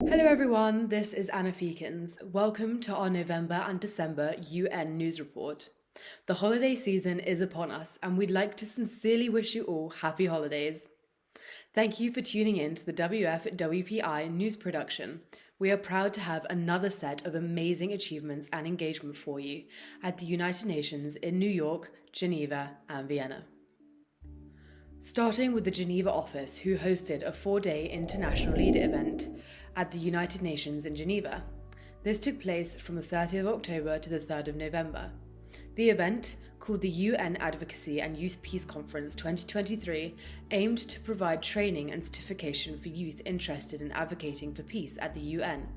Hello everyone, this is Anna Feekins. Welcome to our November and December UN News Report. The holiday season is upon us and we'd like to sincerely wish you all happy holidays. Thank you for tuning in to the WFWPI news production. We are proud to have another set of amazing achievements and engagement for you at the United Nations in New York, Geneva and Vienna. Starting with the Geneva office, who hosted a 4-day international leader event at the United Nations in Geneva. This took place from the 30th of October to the 3rd of November. The event, called the UN Advocacy and Youth Peace Conference 2023, aimed to provide training and certification for youth interested in advocating for peace at the UN.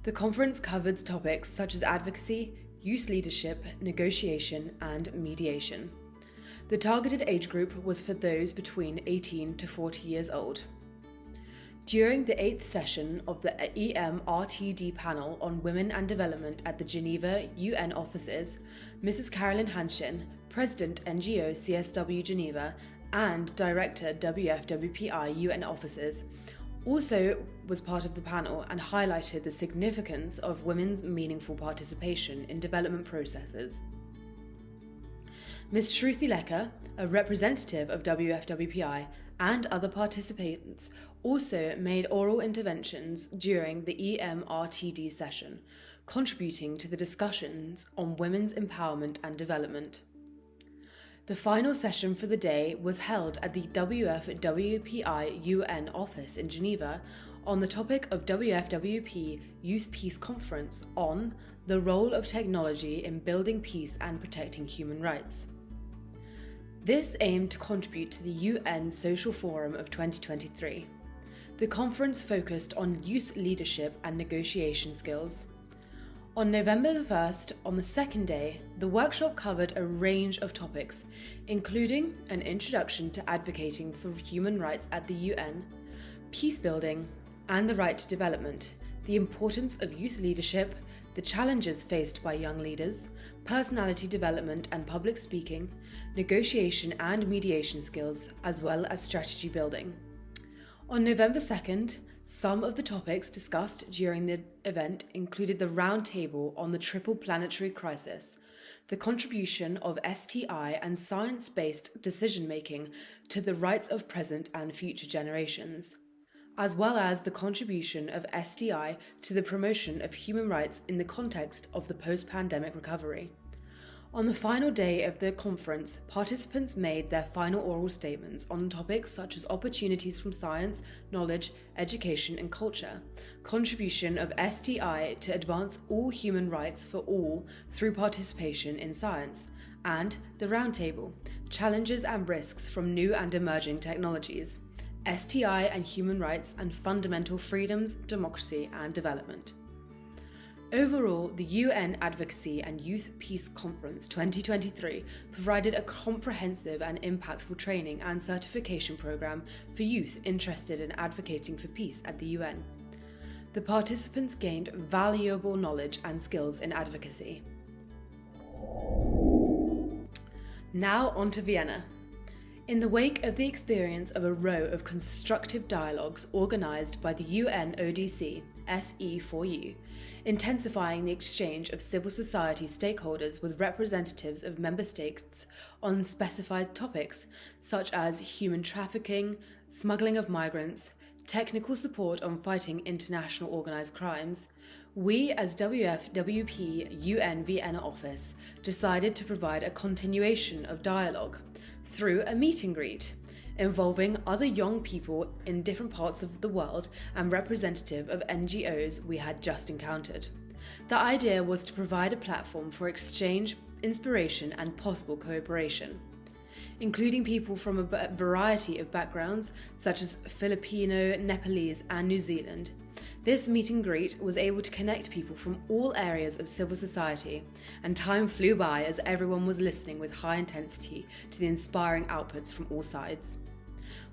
The conference covered topics such as advocacy, youth leadership, negotiation, and mediation. The targeted age group was for those between 18 to 40 years old. During the 8th session of the EMRTD panel on women and development at the Geneva UN offices, Mrs. Carolyn Hanshin, President NGO CSW Geneva and Director WFWPI UN offices, also was part of the panel and highlighted the significance of women's meaningful participation in development processes. Ms. Shruti Lekar, a representative of WFWPI, and other participants also made oral interventions during the EMRTD session, contributing to the discussions on women's empowerment and development. The final session for the day was held at the WFWPI UN office in Geneva on the topic of WFWP Youth Peace Conference on the role of technology in building peace and protecting human rights. This aimed to contribute to the UN Social Forum of 2023. The conference focused on youth leadership and negotiation skills. On November the 1st, on the second day, the workshop covered a range of topics, including an introduction to advocating for human rights at the UN, peace building, and the right to development, the importance of youth leadership, the challenges faced by young leaders, personality development and public speaking, negotiation and mediation skills, as well as strategy building. On November 2nd, some of the topics discussed during the event included the roundtable on the triple planetary crisis, the contribution of STI and science-based decision-making to the rights of present and future generations, as well as the contribution of STI to the promotion of human rights in the context of the post-pandemic recovery. On the final day of the conference, participants made their final oral statements on topics such as opportunities from science, knowledge, education and culture, contribution of STI to advance all human rights for all through participation in science, and the roundtable, challenges and risks from new and emerging technologies, STI and human rights and fundamental freedoms, democracy and development. Overall, the UN Advocacy and Youth Peace Conference 2023 provided a comprehensive and impactful training and certification program for youth interested in advocating for peace at the UN. The participants gained valuable knowledge and skills in advocacy. Now on to Vienna. In the wake of the experience of a row of constructive dialogues organised by the UNODC SE4U, intensifying the exchange of civil society stakeholders with representatives of member states on specified topics such as human trafficking, smuggling of migrants, technical support on fighting international organised crimes, we as WFWP UN Vienna office decided to provide a continuation of dialogue through a meet and greet involving other young people in different parts of the world and representative of NGOs we had just encountered. The idea was to provide a platform for exchange, inspiration and possible cooperation, including people from a variety of backgrounds such as Filipino, Nepalese and New Zealand. This meet and greet was able to connect people from all areas of civil society, and time flew by as everyone was listening with high intensity to the inspiring outputs from all sides.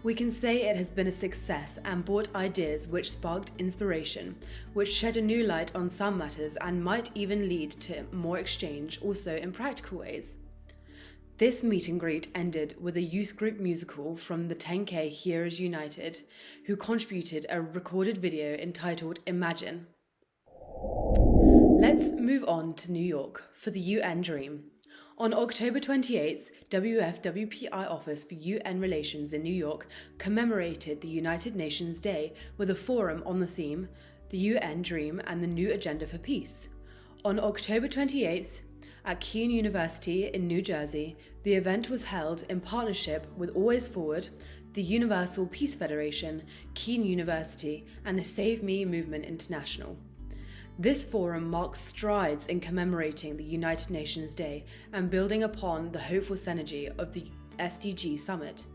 We can say it has been a success and brought ideas which sparked inspiration, which shed a new light on some matters and might even lead to more exchange also in practical ways. This meet and greet ended with a youth group musical from the 10K Heroes United, who contributed a recorded video entitled Imagine. Let's move on to New York for the UN Dream. On October 28th, WFWPI Office for UN Relations in New York commemorated the United Nations Day with a forum on the theme, The UN Dream and the New Agenda for Peace. On October 28th, at Kean University in New Jersey, the event was held in partnership with Always Forward, the Universal Peace Federation, Kean University, and the Save Me Movement International. This forum marks strides in commemorating the United Nations Day and building upon the hopeful synergy of the SDG Summit.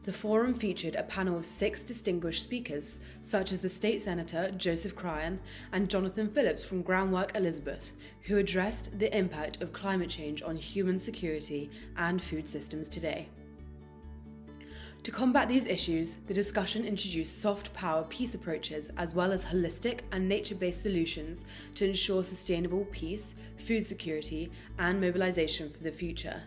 The forum featured a panel of 6 distinguished speakers, such as the State Senator Joseph Cryan and Jonathan Phillips from Groundwork Elizabeth, who addressed the impact of climate change on human security and food systems today. To combat these issues, the discussion introduced soft power peace approaches as well as holistic and nature-based solutions to ensure sustainable peace, food security, and mobilization for the future.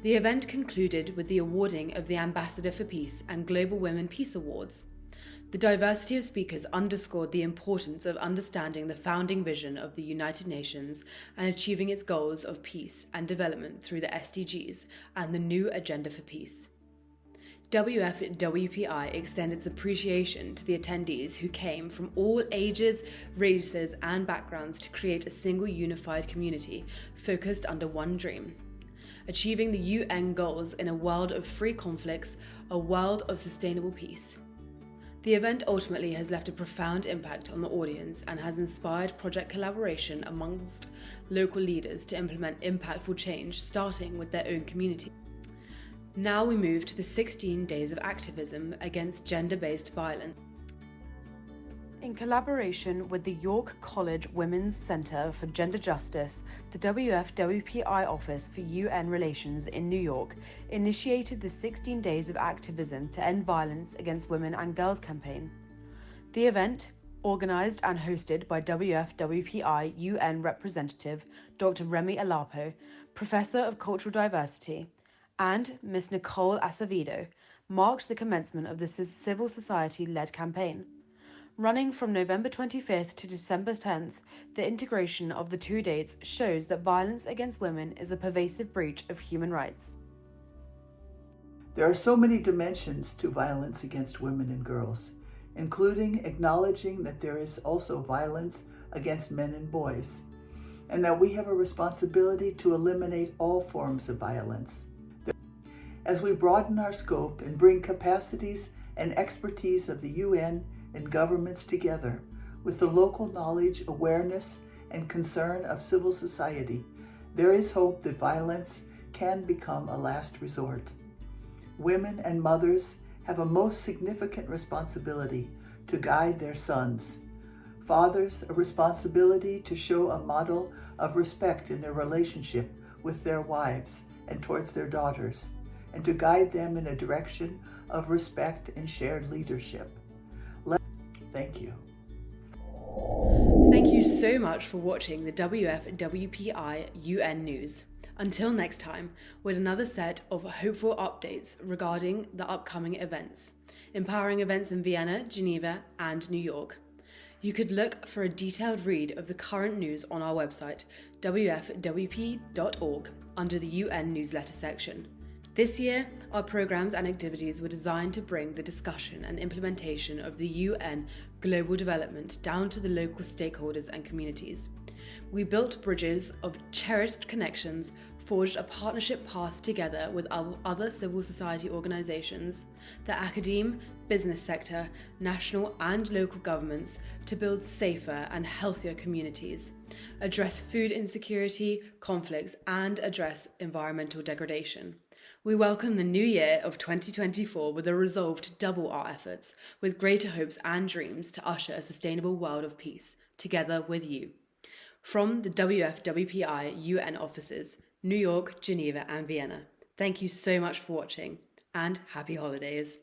The event concluded with the awarding of the Ambassador for Peace and Global Women Peace Awards. The diversity of speakers underscored the importance of understanding the founding vision of the United Nations and achieving its goals of peace and development through the SDGs and the new Agenda for Peace. WFWPI extends its appreciation to the attendees who came from all ages, races, and backgrounds to create a single unified community focused under one dream: achieving the UN goals in a world of free conflicts, a world of sustainable peace. The event ultimately has left a profound impact on the audience and has inspired project collaboration amongst local leaders to implement impactful change, starting with their own community. Now we move to the 16 days of activism against gender-based violence. In collaboration with the York College Women's Centre for Gender Justice, the WFWPI Office for UN Relations in New York initiated the 16 Days of Activism to End Violence Against Women and Girls campaign. The event, organised and hosted by WFWPI UN representative Dr. Remy Alapo, Professor of Cultural Diversity, and Ms. Nicole Acevedo, marked the commencement of the civil society-led campaign. Running from November 25th to December 10th, the integration of the 2 dates shows that violence against women is a pervasive breach of human rights. There are so many dimensions to violence against women and girls, including acknowledging that there is also violence against men and boys, and that we have a responsibility to eliminate all forms of violence. As we broaden our scope and bring capacities and expertise of the UN and governments together with the local knowledge, awareness, and concern of civil society, there is hope that violence can become a last resort. Women and mothers have a most significant responsibility to guide their sons. Fathers, a responsibility to show a model of respect in their relationship with their wives and towards their daughters, and to guide them in a direction of respect and shared leadership. Thank you. Thank you so much for watching the WFWPI UN News. Until next time, with another set of hopeful updates regarding the upcoming events, empowering events in Vienna, Geneva, and New York. You could look for a detailed read of the current news on our website, wfwp.org, under the UN newsletter section. This year, our programs and activities were designed to bring the discussion and implementation of the UN global development down to the local stakeholders and communities. We built bridges of cherished connections, forged a partnership path together with other civil society organizations, the academe, business sector, national and local governments to build safer and healthier communities, address food insecurity, conflicts, and address environmental degradation. We welcome the new year of 2024 with a resolve to double our efforts, with greater hopes and dreams to usher a sustainable world of peace, together with you. From the WFWPI UN offices, New York, Geneva, and Vienna, thank you so much for watching, and happy holidays.